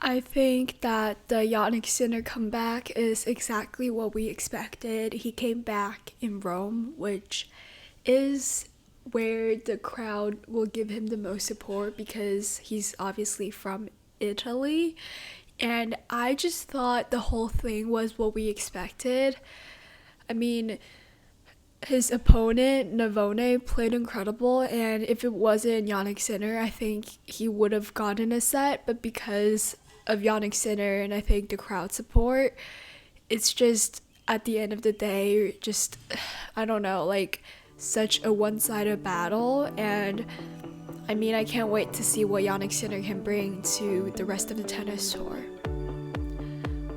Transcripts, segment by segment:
I think that the Jannik Sinner comeback is exactly what we expected. He came back in Rome, which is where the crowd will give him the most support because he's obviously from Italy. And I just thought the whole thing was what we expected. I mean, his opponent, Navone, played incredible, and if it wasn't Jannik Sinner, I think he would have gotten a set, but because of Jannik Sinner and I think the crowd support, it's just, at the end of the day, just, I don't know, like, such a one-sided battle, and I mean, I can't wait to see what Jannik Sinner can bring to the rest of the tennis tour.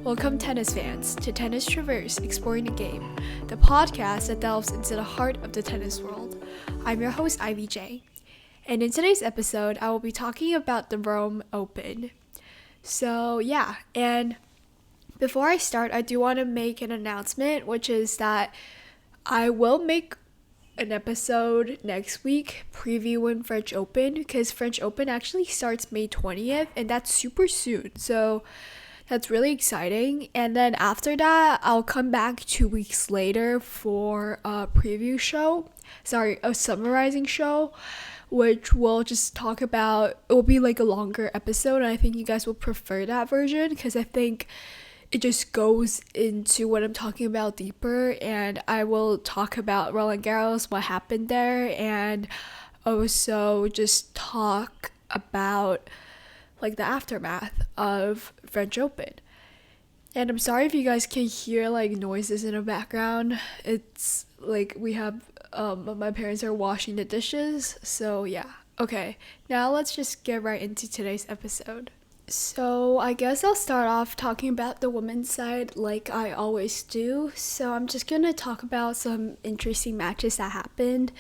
Welcome, tennis fans, to Tennis Traverse Exploring the Game, the podcast that delves into the heart of the tennis world. I'm your host, Ivy Zhang, and in today's episode, I will be talking about the Rome Open. So, yeah, and before I start, I do want to make an announcement, which is that I will make an episode next week previewing French Open, because French Open actually starts May 20th, and that's super soon. So that's really exciting. And then after that, I'll come back 2 weeks later for a summarizing show, which we'll just talk about. It will be like a longer episode, and I think you guys will prefer that version because I think it just goes into what I'm talking about deeper, and I will talk about Roland Garros, what happened there, and also just talk about like the aftermath of French Open. And I'm sorry if you guys can hear like noises in the background. It's like we have my parents are washing the dishes, so yeah. Okay, now let's just get right into today's episode. So I guess I'll start off talking about the women's side like I always do. So I'm just gonna talk about some interesting matches that happened.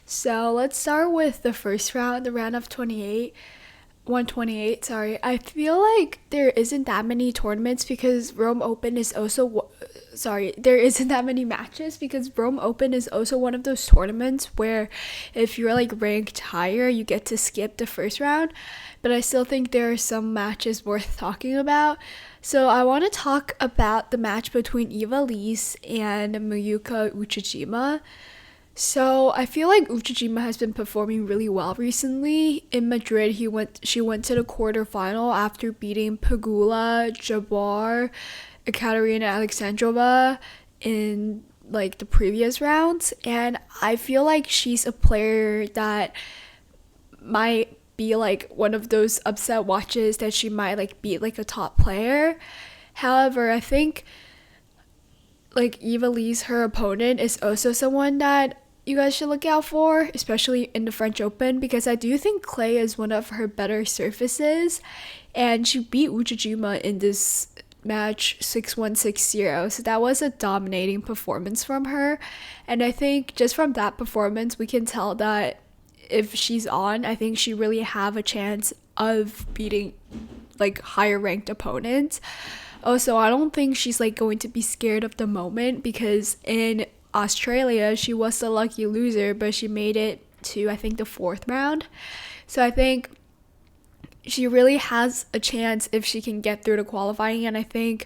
So let's start with the first round, the round of 128, sorry. I feel like there isn't that many tournaments because Rome Open is also there isn't that many matches because Rome Open is also one of those tournaments where if you're like ranked higher, you get to skip the first round. But I still think there are some matches worth talking about. So I want to talk about the match between Eva Lys and Moyuka Uchijima. So I feel like Uchijima has been performing really well recently. In Madrid, she went to the quarterfinal after beating Pegula, Jabeur, Ekaterina Alexandrova in like the previous rounds, and I feel like she's a player that might be like one of those upset watches that she might like beat like a top player. However, I think like Eva Lys, her opponent, is also someone that you guys should look out for, especially in the French Open, because I do think clay is one of her better surfaces, and she beat Uchijima in this match 6-1, 6-0, so that was a dominating performance from her. And I think just from that performance, we can tell that if she's on, I think she really have a chance of beating like higher ranked opponents. Also, I don't think she's like going to be scared of the moment because in Australia, she was the lucky loser, but she made it to, I think, the fourth round. So I think she really has a chance if she can get through to qualifying. And I think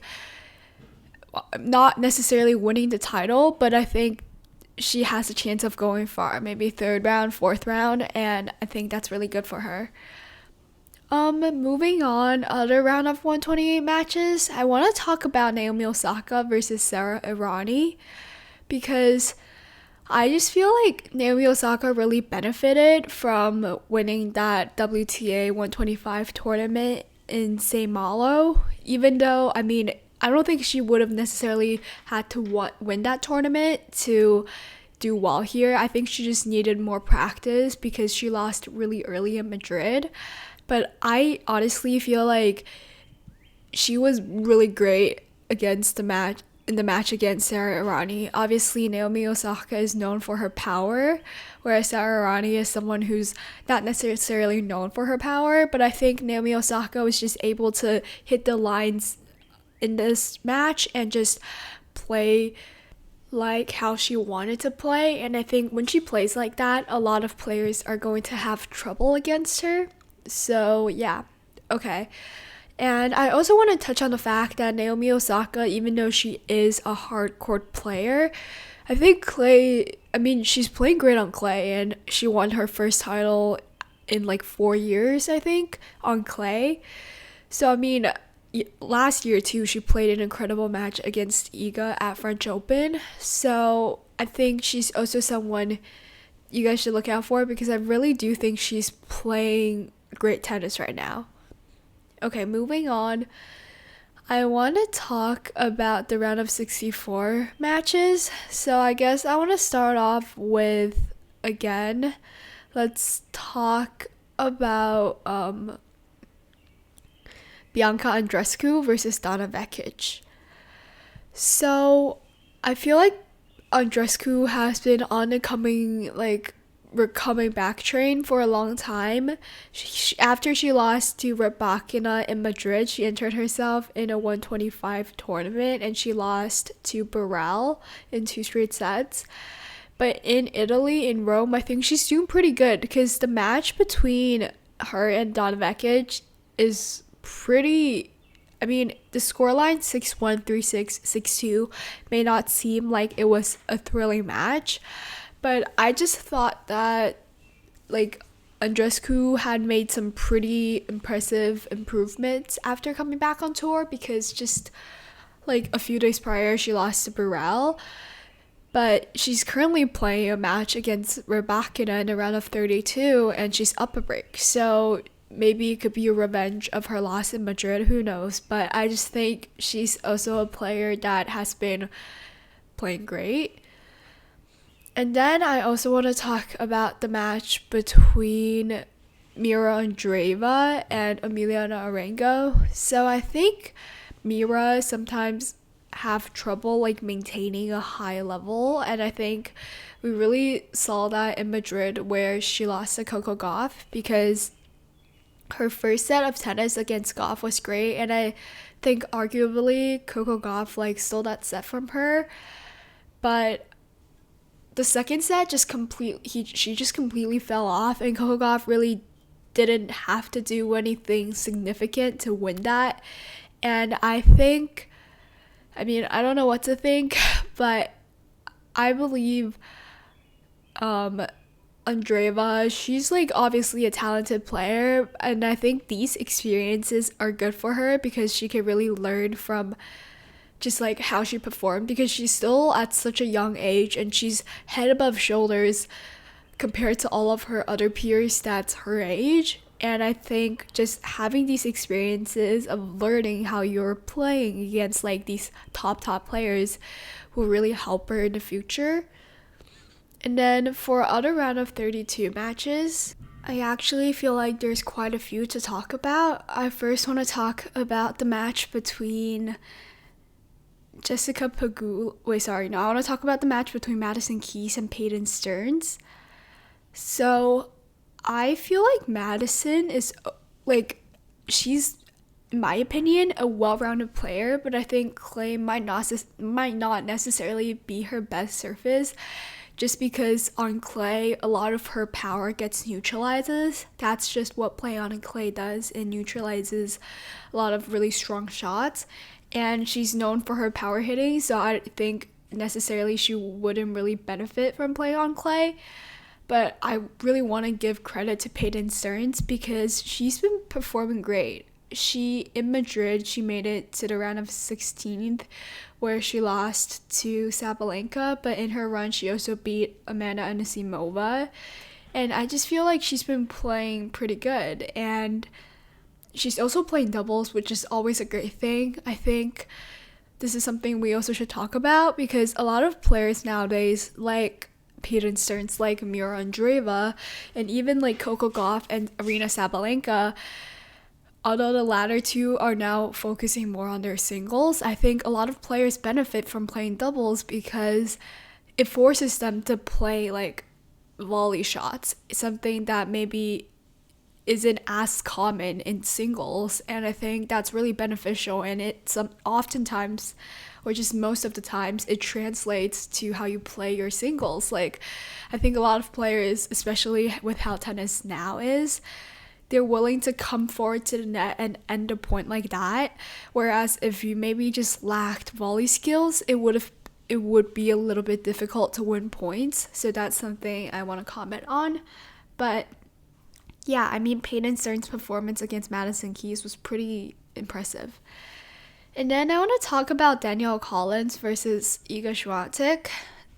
not necessarily winning the title, but I think she has a chance of going far, maybe third round, fourth round. And I think that's really good for her. Moving on, other round of 128 matches, I want to talk about Naomi Osaka versus Sara Errani, because I just feel like Naomi Osaka really benefited from winning that WTA 125 tournament in St. Malo, even though, I mean, I don't think she would have necessarily had to win that tournament to do well here. I think she just needed more practice because she lost really early in Madrid. But I honestly feel like she was really great against the match against Sara Errani. Obviously, Naomi Osaka is known for her power, whereas Sara Errani is someone who's not necessarily known for her power. But I think Naomi Osaka was just able to hit the lines in this match and just play like how she wanted to play. And I think when she plays like that, a lot of players are going to have trouble against her. So yeah, okay. And I also want to touch on the fact that Naomi Osaka, even though she is a hard court player, I think she's playing great on clay, and she won her first title in like 4 years, I think, on clay. So, last year too, she played an incredible match against Iga at French Open. So, I think she's also someone you guys should look out for, because I really do think she's playing great tennis right now. Okay, moving on. I want to talk about the round of 64 matches. So I guess I want to start off with, again, let's talk about Bianca Andreescu versus Donna Vekic. So I feel like Andreescu has been on the coming back train for a long time. After she lost to Rybakina in Madrid, she entered herself in a 125 tournament, and she lost to Burrell in 2 straight sets. But in Italy, in Rome, I think she's doing pretty good, because the match between her and Donna Vekic is pretty... the scoreline 6-1, 3-6, 6-2 may not seem like it was a thrilling match, but I just thought that Andreescu had made some pretty impressive improvements after coming back on tour, because just a few days prior she lost to Burrell, but she's currently playing a match against Rybakina in a round of 32, and she's up a break. So maybe it could be a revenge of her loss in Madrid, who knows, but I just think she's also a player that has been playing great. And then I also want to talk about the match between Mirra Andreeva and Emiliana Arango. So I think Mirra sometimes have trouble maintaining a high level, and I think we really saw that in Madrid, where she lost to Coco Gauff, because her first set of tennis against Gauff was great, and I think arguably Coco Gauff stole that set from her. But the second set she just completely fell off, and Coco Gauff really didn't have to do anything significant to win that. And I think, I don't know what to think, but I believe Andreeva, she's obviously a talented player, and I think these experiences are good for her, because she can really learn from just how she performed, because she's still at such a young age, and she's head above shoulders compared to all of her other peers that's her age. And I think just having these experiences of learning how you're playing against these top players will really help her in the future. And then for other round of 32 matches, I actually feel like there's quite a few to talk about. I first want to talk about the match between I want to talk about the match between Madison Keys and Peyton Stearns. So I feel like Madison is she's, in my opinion, a well-rounded player, but I think clay might not necessarily be her best surface, just because on clay a lot of her power gets neutralizes. That's just what play on clay does. It neutralizes a lot of really strong shots, and she's known for her power hitting, so I think necessarily she wouldn't really benefit from playing on clay. But I really want to give credit to Peyton Stearns, because she's been performing great. In Madrid, she made it to the round of 16th, where she lost to Sabalenka, but in her run, she also beat Amanda Anisimova. And I just feel like she's been playing pretty good. And she's also playing doubles, which is always a great thing. I think this is something we also should talk about, because a lot of players nowadays, Peyton Stearns, Mirra Andreeva, and even Coco Gauff and Aryna Sabalenka, although the latter two are now focusing more on their singles, I think a lot of players benefit from playing doubles, because it forces them to play volley shots, something that maybe isn't as common in singles. And I think that's really beneficial, and it's oftentimes, or just most of the times, it translates to how you play your singles. I think a lot of players, especially with how tennis now is, they're willing to come forward to the net and end a point like that. Whereas if you maybe just lacked volley skills, it would be a little bit difficult to win points. So that's something I want to comment on. But yeah, I mean, Peyton Stearns' performance against Madison Keys was pretty impressive. And then I want to talk about Danielle Collins versus Iga Swiatek.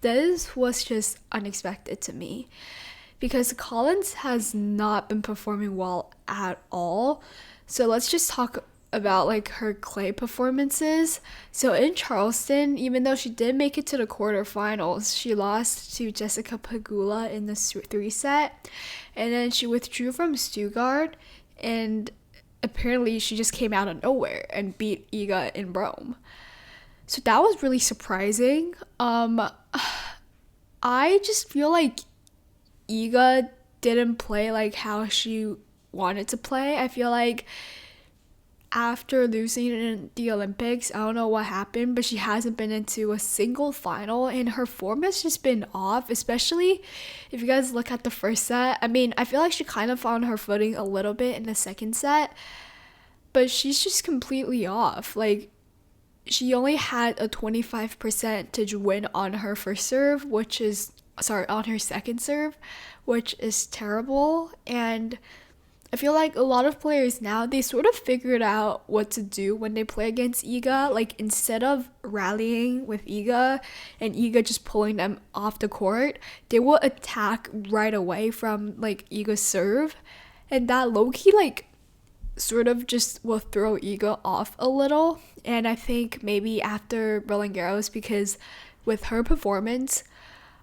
This was just unexpected to me because Collins has not been performing well at all. So let's just talk about like her clay performances. So in Charleston, even though she did make it to the quarterfinals, she lost to Jessica Pegula in the 3-set, and then she withdrew from Stuttgart, and apparently she just came out of nowhere and beat Iga in Rome. So that was really surprising. I just feel like Iga didn't play like how she wanted to play. I feel like after losing in the Olympics, I don't know what happened, but she hasn't been into a single final, and her form has just been off, especially if you guys look at the first set. I mean, I feel like she kind of found her footing a little bit in the second set, but she's just completely off. Like, she only had a 25% win on her first serve, on her second serve, which is terrible. And I feel like a lot of players now, they sort of figured out what to do when they play against Iga. Like, instead of rallying with Iga and Iga just pulling them off the court, they will attack right away from like Iga's serve. And that low-key like sort of just will throw Iga off a little. And I think maybe after Roland Garros, because with her performance,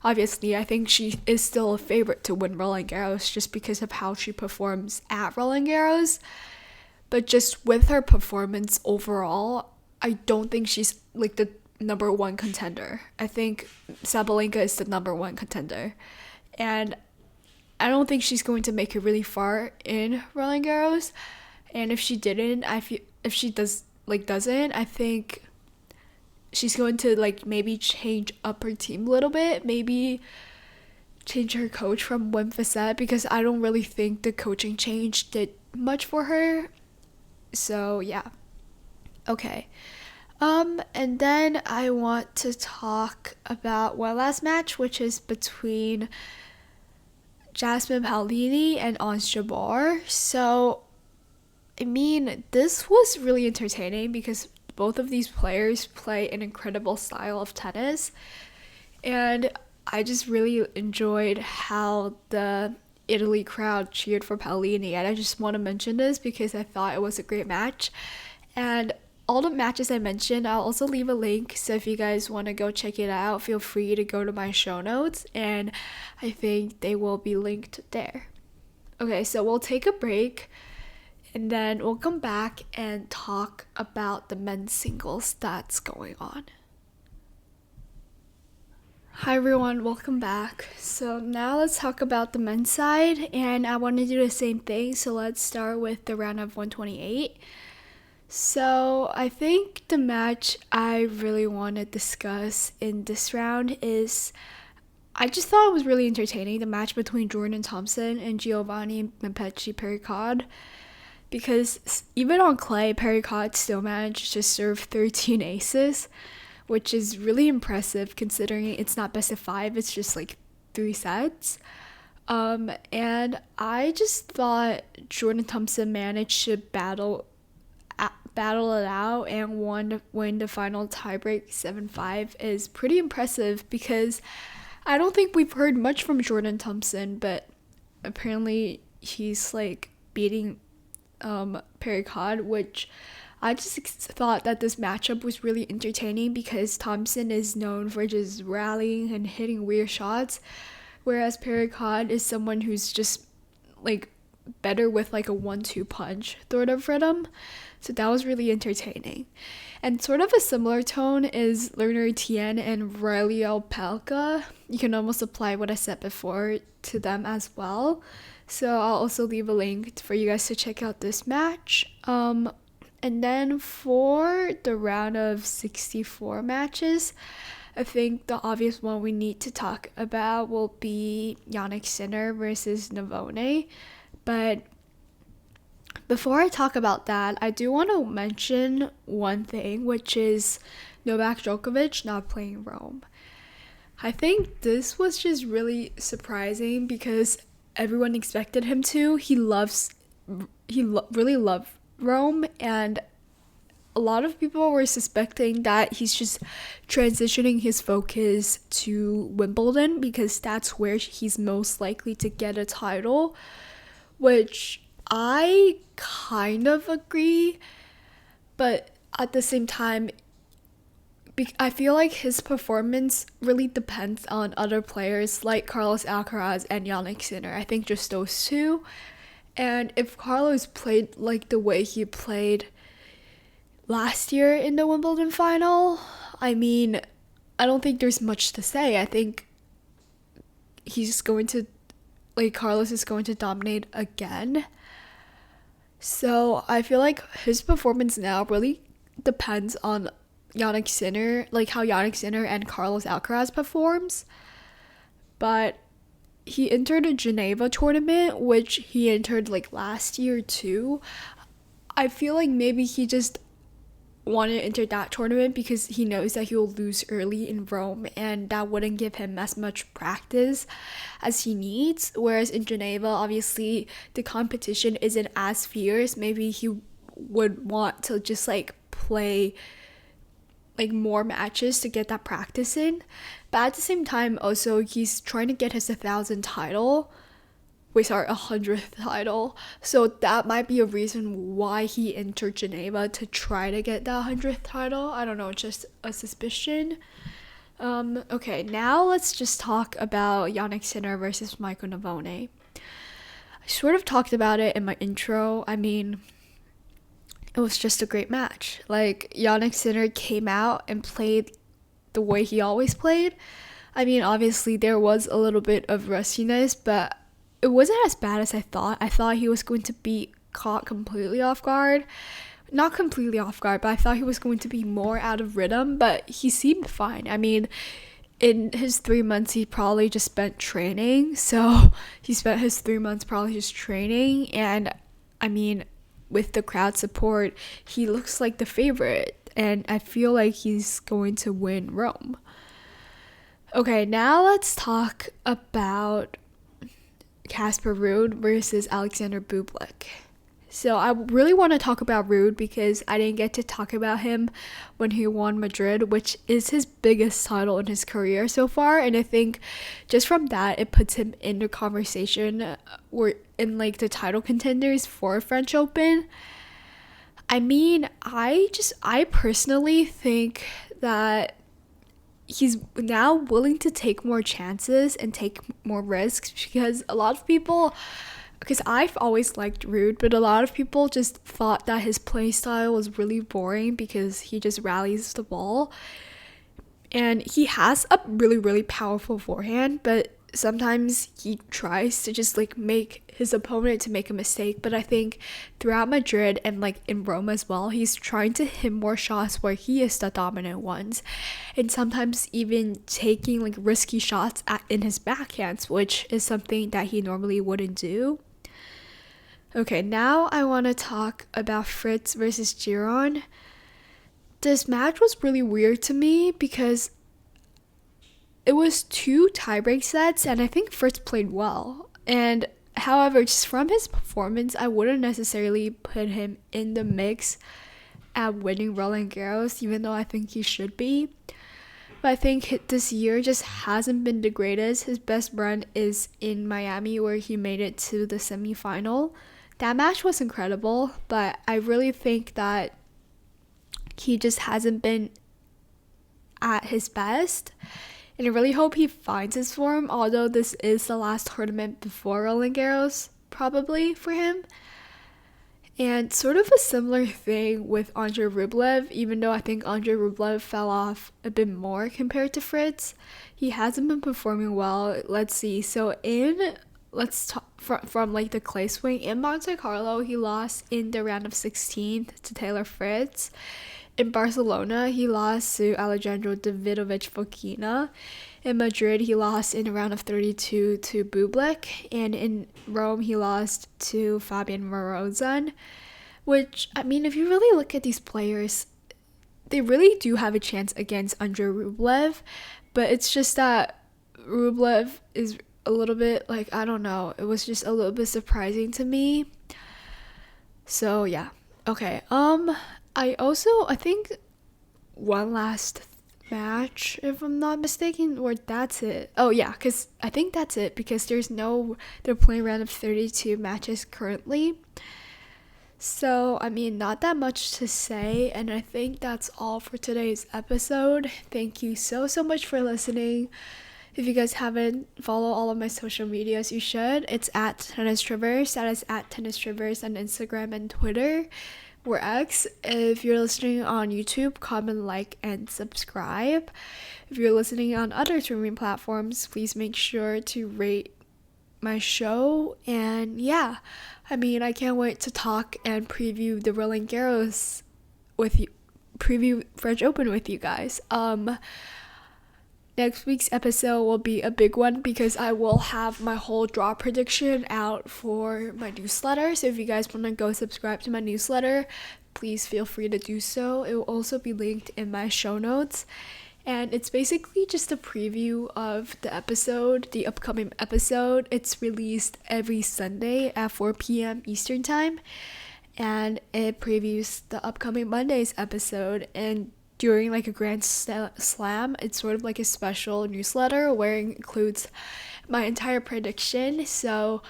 obviously I think she is still a favorite to win Roland Garros just because of how she performs at Roland Garros. But just with her performance overall, I don't think she's like the number one contender. I think Sabalenka is the number one contender. And I don't think she's going to make it really far in Roland Garros. And if she doesn't, I think she's going to like maybe change up her team a little bit, maybe change her coach from Wim Fissette, because I don't really think the coaching change did much for her. So yeah. Okay. And then I want to talk about one last match, which is between Jasmine Paolini and Ons Jabeur. So I mean, this was really entertaining because both of these players play an incredible style of tennis. And I just really enjoyed how the Italy crowd cheered for Paolini. And I just want to mention this because I thought it was a great match. And all the matches I mentioned, I'll also leave a link. So if you guys want to go check it out, feel free to go to my show notes. And I think they will be linked there. Okay, so we'll take a break. And then we'll come back and talk about the men's singles that's going on. Hi everyone, welcome back. So now let's talk about the men's side, and I want to do the same thing. So let's start with the round of 128. So I think the match I really want to discuss in this round is, I just thought it was really entertaining, the match between Jordan Thompson and Giovanni Mpetshi Perricard. Because even on clay, Perricard still managed to serve 13 aces, which is really impressive considering it's not best of 5, it's just like 3 sets. And I just thought Jordan Thompson managed to battle it out and win the final tiebreak 7-5 is pretty impressive, because I don't think we've heard much from Jordan Thompson, but apparently he's like beating Perricard, which I just thought that this matchup was really entertaining because Thompson is known for just rallying and hitting weird shots, whereas Perricard is someone who's just like better with like a 1-2 punch sort of rhythm. So that was really entertaining. And sort of a similar tone is Lerner Etienne and Riley Opelka. You can almost apply what I said before to them as well. So I'll also leave a link for you guys to check out this match. And then for the round of 64 matches, I think the obvious one we need to talk about will be Jannik Sinner versus Navone. But Before I talk about that, I do want to mention one thing, which is Novak Djokovic not playing Rome. I think this was just really surprising because everyone expected him to. He really loved Rome, and a lot of people were suspecting that he's just transitioning his focus to Wimbledon because that's where he's most likely to get a title, which I kind of agree, but at the same time, I feel like his performance really depends on other players like Carlos Alcaraz and Jannik Sinner. I think just those two. And if Carlos played like the way he played last year in the Wimbledon final, I mean, I don't think there's much to say. I think Carlos is going to dominate again. So I feel like his performance now really depends on Jannik Sinner, like how Jannik Sinner and Carlos Alcaraz performs. But he entered a Geneva tournament, which he entered like last year too. I feel like maybe he just wanted to enter that tournament because he knows that he will lose early in Rome and that wouldn't give him as much practice as he needs. Whereas in Geneva, obviously the competition isn't as fierce. Maybe he would want to just like play like more matches to get that practice in. But at the same time, also he's trying to get his 1,000th title. 100th title. So that might be a reason why he entered Geneva, to try to get that 100th title. I don't know, just a suspicion. Okay, now let's just talk about Jannik Sinner versus Mariano Navone. I sort of talked about it in my intro. I mean, it was just a great match. Like, Jannik Sinner came out and played the way he always played. I mean, obviously there was a little bit of rustiness, but it wasn't as bad as I thought. I thought he was going to be caught completely off guard. Not completely off guard, but I thought he was going to be more out of rhythm, but he seemed fine. I mean, in his 3 months, he probably just spent training. So he spent his 3 months probably just training. And I mean, with the crowd support, he looks like the favorite. And I feel like he's going to win Rome. Okay, now let's talk about Casper Ruud versus Alexander Bublik. So I really want to talk about Ruud because I didn't get to talk about him when he won Madrid, which is his biggest title in his career so far. And I think just from that, it puts him in the conversation or in like the title contenders for French Open. I mean, I personally think that he's now willing to take more chances and take more risks because I've always liked Ruud, but a lot of people just thought that his play style was really boring because he just rallies the ball. And he has a really, really powerful forehand, but sometimes he tries to just like make his opponent to make a mistake. But I think throughout Madrid and like in Rome as well, he's trying to hit more shots where he is the dominant ones, and sometimes even taking like risky shots in his backhands, which is something that he normally wouldn't do. Okay, now I want to talk about Fritz versus Giron. This match was really weird to me because it was 2 tiebreak sets, and I think Fritz played well. And however, just from his performance, I wouldn't necessarily put him in the mix at winning Roland Garros, even though I think he should be. But I think this year just hasn't been the greatest. His best run is in Miami, where he made it to the semifinal. That match was incredible, but I really think that he just hasn't been at his best. And I really hope he finds his form, although this is the last tournament before Roland Garros, probably, for him. And sort of a similar thing with Andre Rublev, even though I think Andre Rublev fell off a bit more compared to Fritz. He hasn't been performing well. Let's see. So in let's talk from like the clay swing. In Monte Carlo, he lost in the round of 16 to Taylor Fritz. In Barcelona, he lost to Alejandro Davidovich Fokina. In Madrid, he lost in the round of 32 to Bublik. And in Rome, he lost to Fabian Morozan. Which, I mean, if you really look at these players, they really do have a chance against Andrei Rublev. But it's just that Rublev is a little bit, like, I don't know. It was just a little bit surprising to me. So, yeah. Okay, I think one last match, if I'm not mistaken, or that's it. Oh yeah, because I think that's it, because they're playing round of 32 matches currently. So, I mean, not that much to say, and I think that's all for today's episode. Thank you so much for listening. If you guys haven't followed all of my social medias, you should. It's at Tennis Traverse. That is at Tennis Traverse on Instagram and Twitter. Or X. If you're listening on YouTube, comment, like, and subscribe. If you're listening on other streaming platforms, please make sure to rate my show. And yeah, I mean, I can't wait to talk and preview the Roland Garros with you, preview French Open with you guys. Next week's episode will be a big one because I will have my whole draw prediction out for my newsletter. So if you guys want to go subscribe to my newsletter, please feel free to do so. It will also be linked in my show notes. And it's basically just a preview of the episode, the upcoming episode. It's released every Sunday at 4 p.m. Eastern Time. And it previews the upcoming Monday's episode. And during like a grand slam, it's sort of like a special newsletter where it includes my entire prediction. So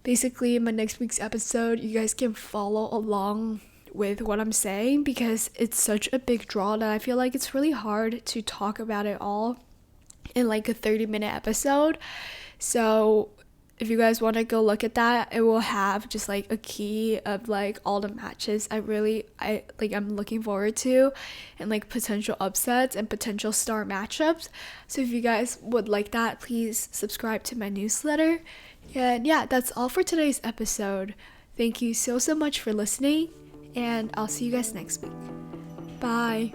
basically in my next week's episode, you guys can follow along with what I'm saying, because it's such a big draw that I feel like it's really hard to talk about it all in like a 30-minute episode. So if you guys want to go look at that, it will have just like a key of like all the matches I'm looking forward to, and like potential upsets and potential star matchups. So if you guys would like that, please subscribe to my newsletter. And yeah, that's all for today's episode. Thank you so much for listening, and I'll see you guys next week. Bye.